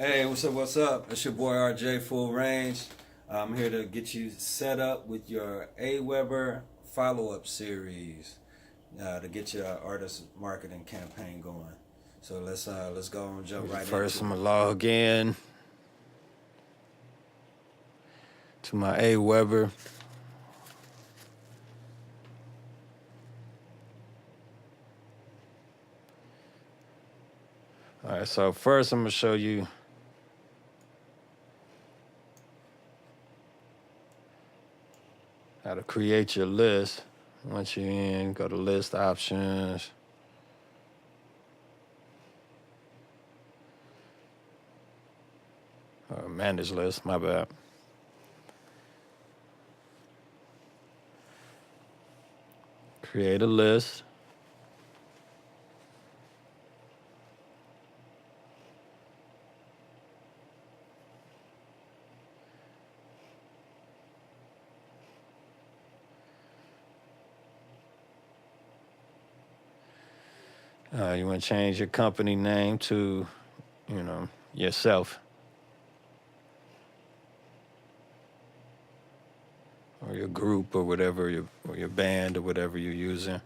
Hey, what's up? What's up? It's your boy RJ Full Range. I'm here to get you set up with your Aweber follow-up series to get your artist marketing campaign going. So let's go and jump right First, I'm into gonna it. log in to my Aweber. All right, so first I'm gonna show you how to create your list. Once you're in, go to list options. Manage list, my bad. Create a list. You want to change your company name to, yourself or your group or whatever, or your band or whatever you're using.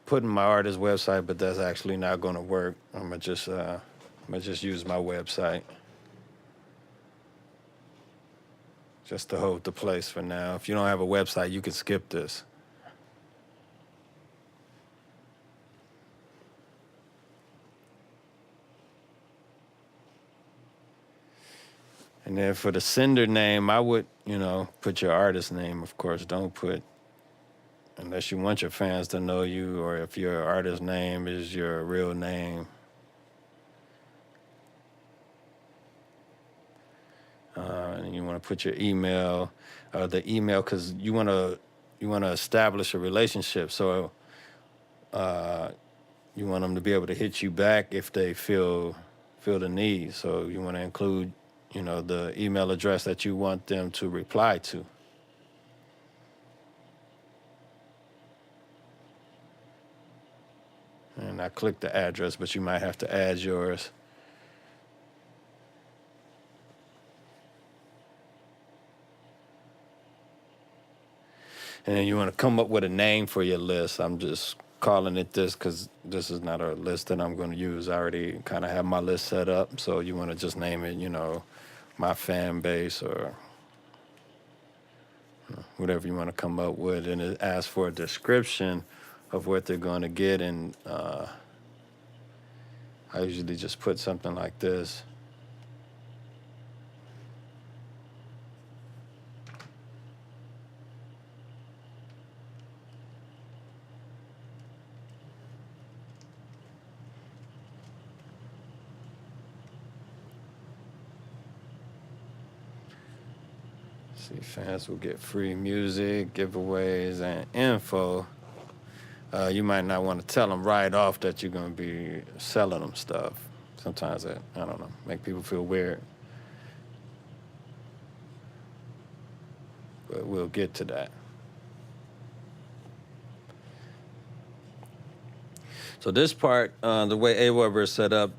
Putting my artist website, but that's actually not going to work. I'm gonna just use my website just to hold the place for now. If you don't have a website, you can skip this. And then for the sender name, I would, put your artist name, of course. Don't put, unless you want your fans to know you, or if your artist name is your real name. And you want to put your email, the email, because you want to establish a relationship. So you want them to be able to hit you back if they feel the need. So you want to include, the email address that you want them to reply to. And I click the address, but you might have to add yours. And then you want to come up with a name for your list. I'm just calling it this because this is not a list that I'm going to use. I already kind of have my list set up. So you want to just name it, my fan base, or whatever you want to come up with. And it asks for a description of what they're going to get. And I usually just put something like this. See, fans will get free music, giveaways, and info. You might not want to tell them right off that you're going to be selling them stuff. Sometimes that, I don't know, make people feel weird. But we'll get to that. So this part, the way Aweber is set up,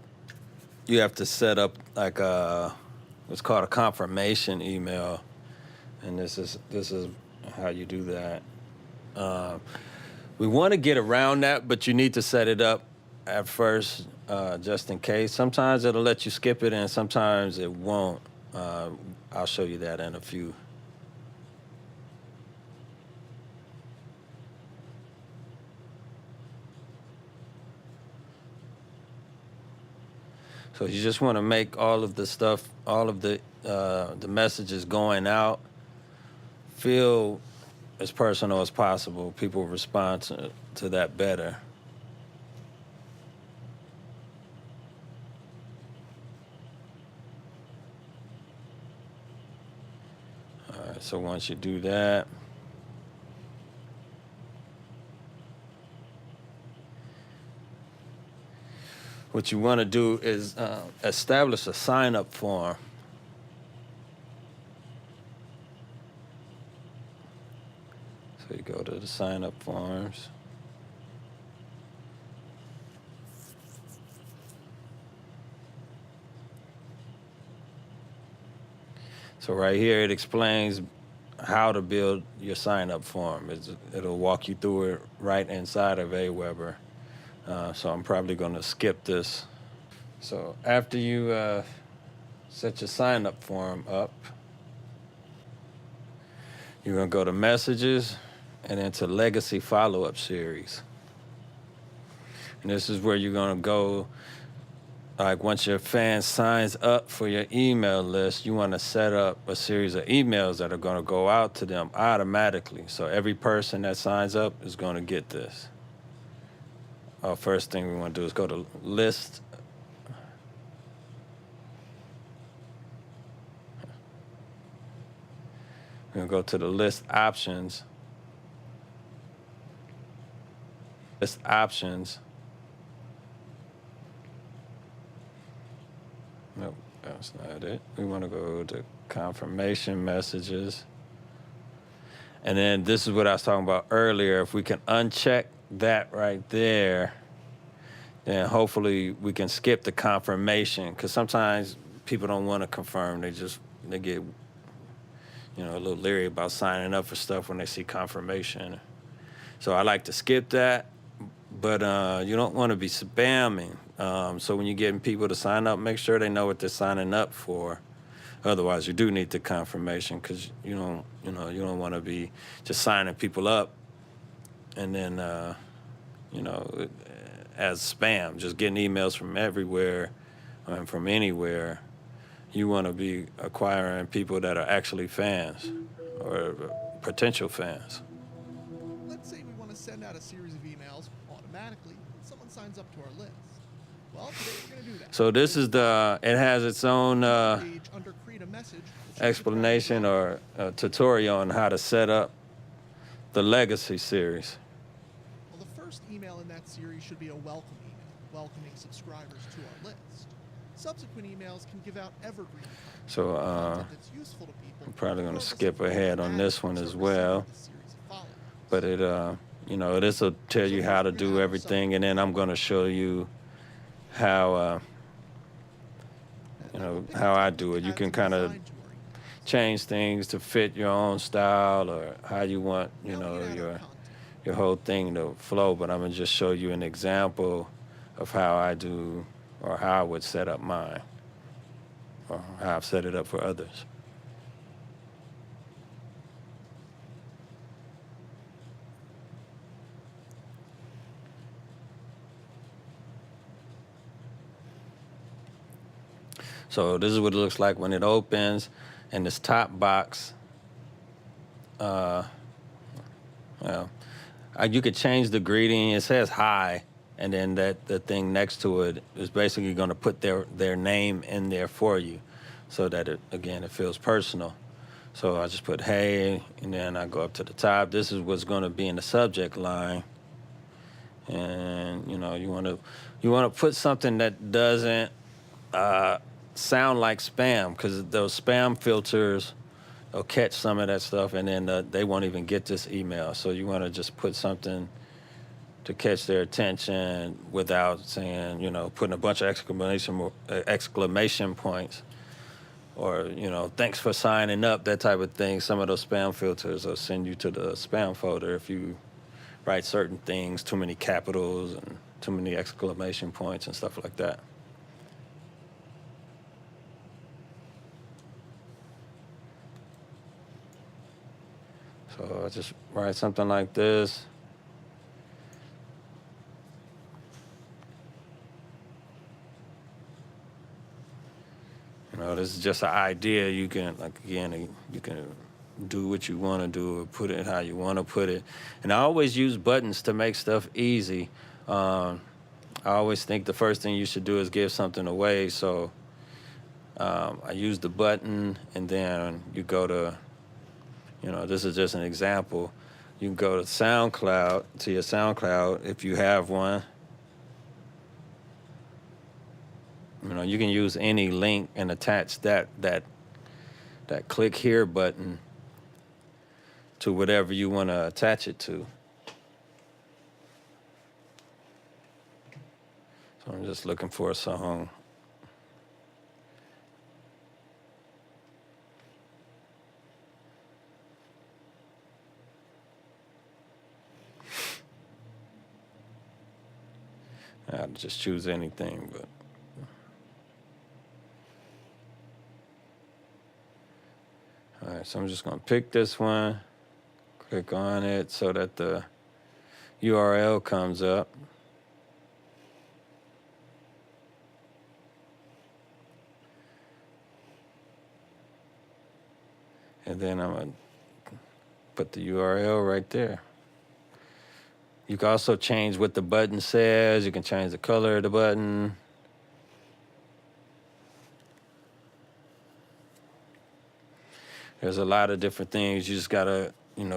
you have to set up like what's called a confirmation email. And this is how you do that. We want to get around that, but you need to set it up at first, just in case. Sometimes it'll let you skip it, and sometimes it won't. I'll show you that in a few. So you just want to make all of the stuff, all of the messages going out, feel as personal as possible. People respond to that better. All right, so once you do that, what you want to do is establish a sign-up form. So you go to the sign up forms. So right here it explains how to build your sign up form. It'll walk you through it right inside of Aweber. So I'm probably going to skip this. So after you set your sign up form up, you're going to go to messages and then to legacy follow-up series. And this is where you're going to go, like once your fan signs up for your email list, you want to set up a series of emails that are going to go out to them automatically. So every person that signs up is going to get this. First thing we want to do is go to list. We're going to go to the list options. List options. Nope, that's not it. We want to go to confirmation messages. And then this is what I was talking about earlier. If we can uncheck that right there, then hopefully we can skip the confirmation, because sometimes people don't want to confirm. They get, a little leery about signing up for stuff when they see confirmation. So I like to skip that, but you don't want to be spamming. So when you're getting people to sign up, make sure they know what they're signing up for. Otherwise, you do need the confirmation, because you don't want to be just signing people up and then as spam, just getting emails from everywhere and from anywhere. You want to be acquiring people that are actually fans or potential fans. Let's say we want to send out a series of emails automatically when someone signs up to our list. Well, today we're going to do that. So this is it has its own Page under create a message explanation or tutorial on how to set up the legacy series. Well, the first email in that series should be a welcome email, welcoming subscribers to our list. Subsequent emails can give out evergreen content, So content that's useful to people. I'm probably going to skip ahead on this one as well. But this will tell you how to do everything, and then I'm going to show you how how I do it. You can kind of change things to fit your own style or how you want your whole thing to flow. But I'm going to just show you an example of how I do, or how I would set up mine, or how I've set it up for others. So this is what it looks like when it opens. In this top box, you could change the greeting. It says hi, and then the thing next to it is basically going to put their name in there for you, so that it feels personal. So I just put hey, and then I go up to the top. This is what's going to be in the subject line, and you want to put something that doesn't sound like spam, because those spam filters will catch some of that stuff, and then they won't even get this email. So you want to just put something to catch their attention without saying, putting a bunch of exclamation points, or thanks for signing up, that type of thing. Some of those spam filters will send you to the spam folder if you write certain things, too many capitals and too many exclamation points and stuff like that. So I just write something like this. This is just an idea. You can, you can do what you want to do, or put it how you want to put it. And I always use buttons to make stuff easy. I always think the first thing you should do is give something away. So I use the button, and then you go to, this is just an example. You can go to your SoundCloud if you have one. You can use any link and attach that click here button to whatever you want to attach it to. So I'm just looking for a song. I'll just choose anything, but all right, so I'm just gonna pick this one, click on it so that the URL comes up. And then I'm gonna put the URL right there. You can also change what the button says. You can change the color of the button. There's a lot of different things. You just gotta,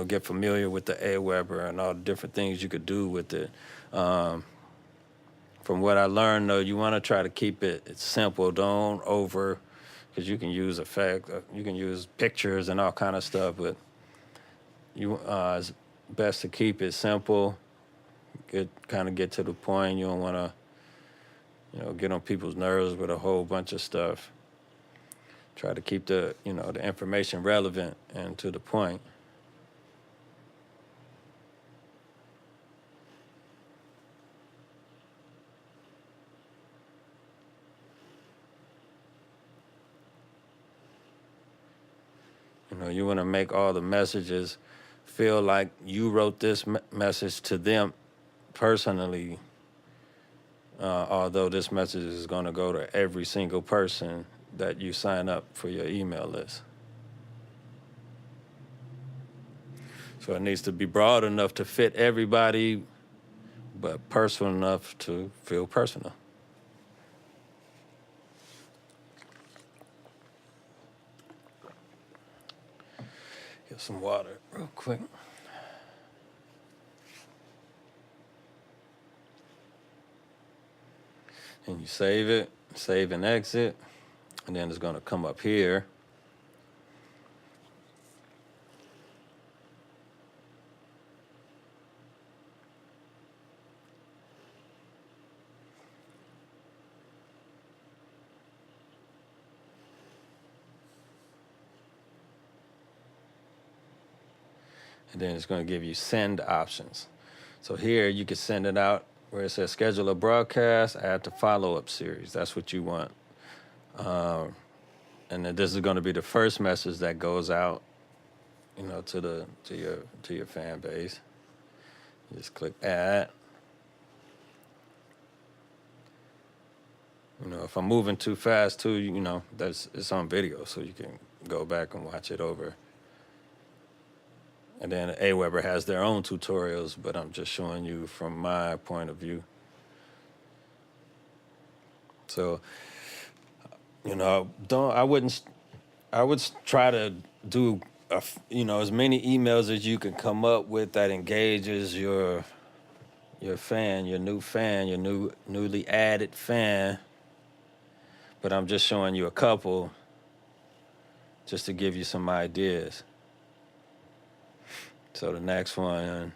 get familiar with the Aweber and all the different things you could do with it. From what I learned, though, you want to try to keep it simple. Don't because you can use effect, you can use pictures and all kind of stuff, but it's best to keep it simple. Get to the point. You don't want to, get on people's nerves with a whole bunch of stuff. Try to keep the information relevant and to the point. You want to make all the messages feel like you wrote this message to them personally, although this message is going to go to every single person that you sign up for your email list. So it needs to be broad enough to fit everybody, but personal enough to feel personal. Get some water real quick. And you save it, save and exit, and then it's going to come up here. And then it's going to give you send options. So here you can send it out where it says schedule a broadcast, add to follow-up series. That's what you want. And then this is going to be the first message that goes out, to your fan base. Just click add. If I'm moving too fast too, it's on video, so you can go back and watch it over. And then Aweber has their own tutorials, but I'm just showing you from my point of view. So, I would try to do, as many emails as you can come up with that engages your fan, your new fan, your newly added fan. But I'm just showing you a couple just to give you some ideas. So the next one,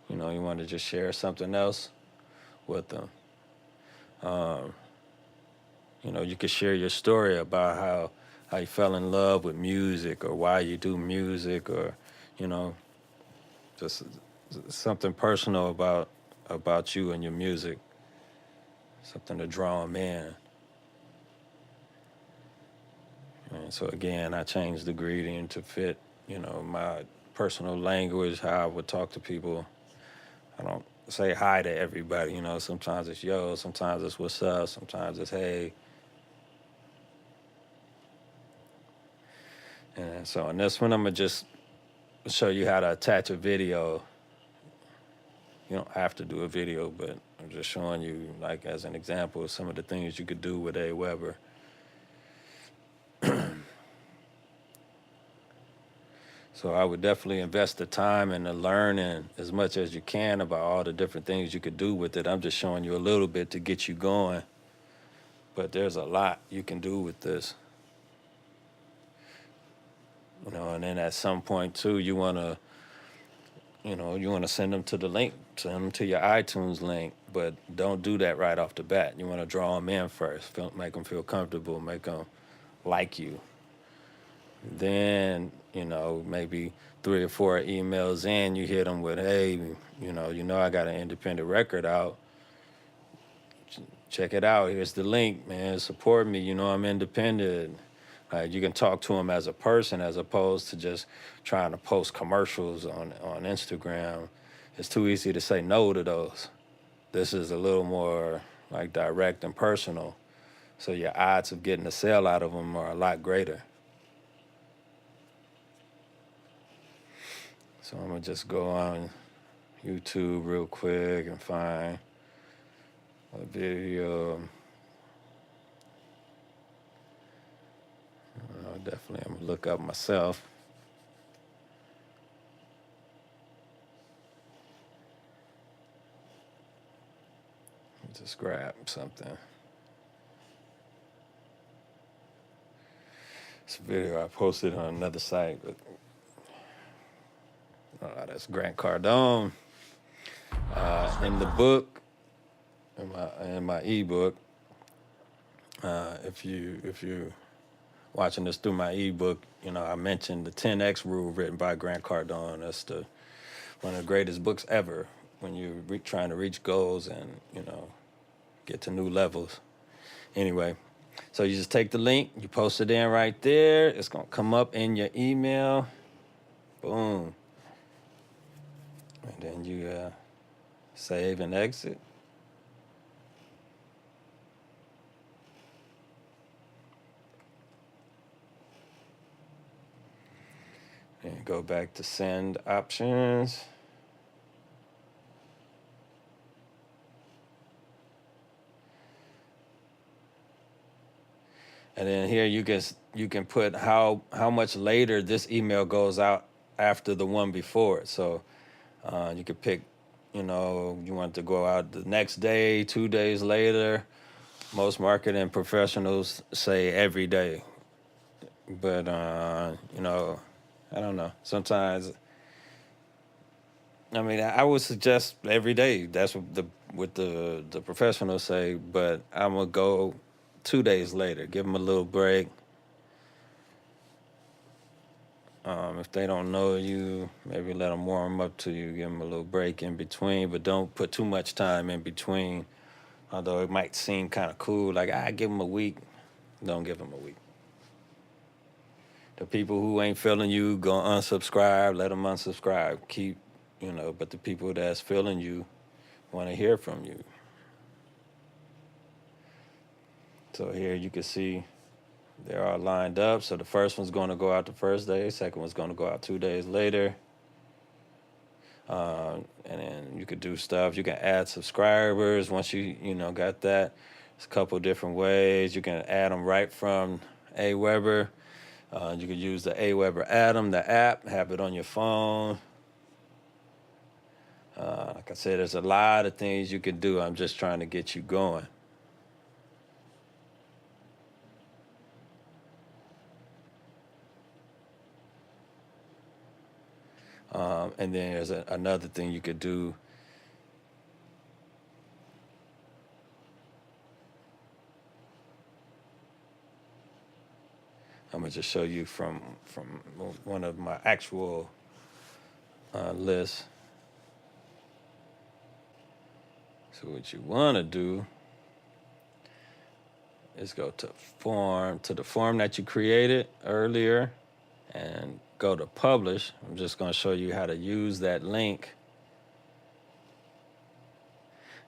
you want to just share something else with them. You could share your story about how you fell in love with music or why you do music or, just something personal about you and your music, something to draw them in. And so again, I changed the greeting to fit my personal language, how I would talk to people. I don't say hi to everybody, sometimes it's yo, sometimes it's what's up, sometimes it's hey. And so in this one, I'm gonna just show you how to attach a video. You don't have to do a video, but I'm just showing you, like, as an example, some of the things you could do with Aweber. So I would definitely invest the time in the learning as much as you can about all the different things you could do with it. I'm just showing you a little bit to get you going. But there's a lot you can do with this. You know, and then at some point too, you want to, you want to send them to the link, send them to your iTunes link, but don't do that right off the bat. You want to draw them in first, make them feel comfortable, make them like you. Then, maybe 3 or 4 emails in, you hit them with, hey, I got an independent record out. Check it out. Here's the link, man. Support me. I'm independent. You can talk to them as a person as opposed to just trying to post commercials on Instagram. It's too easy to say no to those. This is a little more like direct and personal. So your odds of getting a sale out of them are a lot greater. So I'm going to just go on YouTube real quick and find a video. Definitely, I'm going to look up myself. Just grab something. It's a video I posted on another site, but that's Grant Cardone. In the book, in my ebook, if you watching this through my ebook, I mentioned the 10X rule written by Grant Cardone. That's one of the greatest books ever when you're trying to reach goals and get to new levels. Anyway, so you just take the link, you post it in right there. It's gonna come up in your email. Boom. And then you save and exit. And go back to send options. And then here you can put how much later this email goes out after the one before it. So you could pick, you want to go out the next day, 2 days later. Most marketing professionals say every day. But, I don't know. Sometimes, I would suggest every day. That's what the professionals say. But I'm going to go 2 days later. Give them a little break. If they don't know you, maybe let them warm up to you. Give them a little break in between. But don't put too much time in between. Although it might seem kind of cool. Like, give them a week. Don't give them a week. The people who ain't feeling you, go unsubscribe, let them unsubscribe. Keep, but the people that's feeling you want to hear from you. So here you can see they're all lined up. So the first one's going to go out the first day. Second one's going to go out 2 days later. And then you could do stuff. You can add subscribers once you got that. There's a couple different ways. You can add them right from Aweber. You could use the Aweber Atom, the app, have it on your phone. Like I said, there's a lot of things you can do. I'm just trying to get you going. And then there's another thing you could do. I'm gonna just show you from one of my actual lists. So what you want to do is go to the form that you created earlier, and go to publish. I'm just gonna show you how to use that link.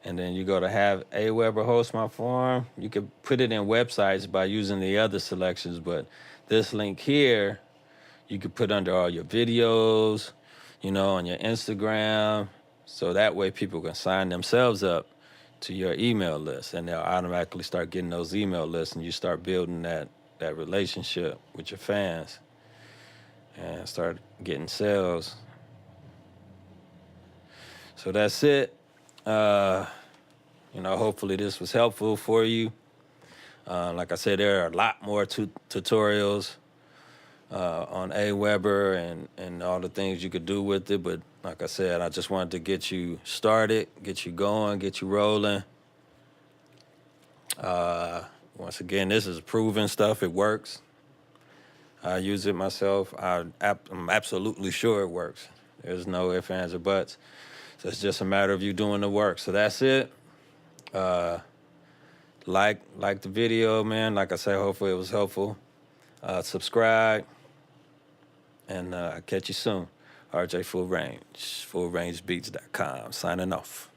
And then you go to have Aweber host my form. You could put it in websites by using the other selections, but this link here, you could put under all your videos, on your Instagram. So that way people can sign themselves up to your email list, and they'll automatically start getting those email lists, and you start building that relationship with your fans and start getting sales. So that's it. Hopefully this was helpful for you. Like I said, there are a lot more tutorials on Aweber and all the things you could do with it. But like I said, I just wanted to get you started, get you going, get you rolling. Once again, this is proven stuff. It works. I use it myself. I'm absolutely sure it works. There's no ifs, ands, or buts. So it's just a matter of you doing the work. So that's it. Like the video, man. Like I said, hopefully it was helpful. Subscribe, and I'll catch you soon. RJ Full Range, FullRangeBeats.com, signing off.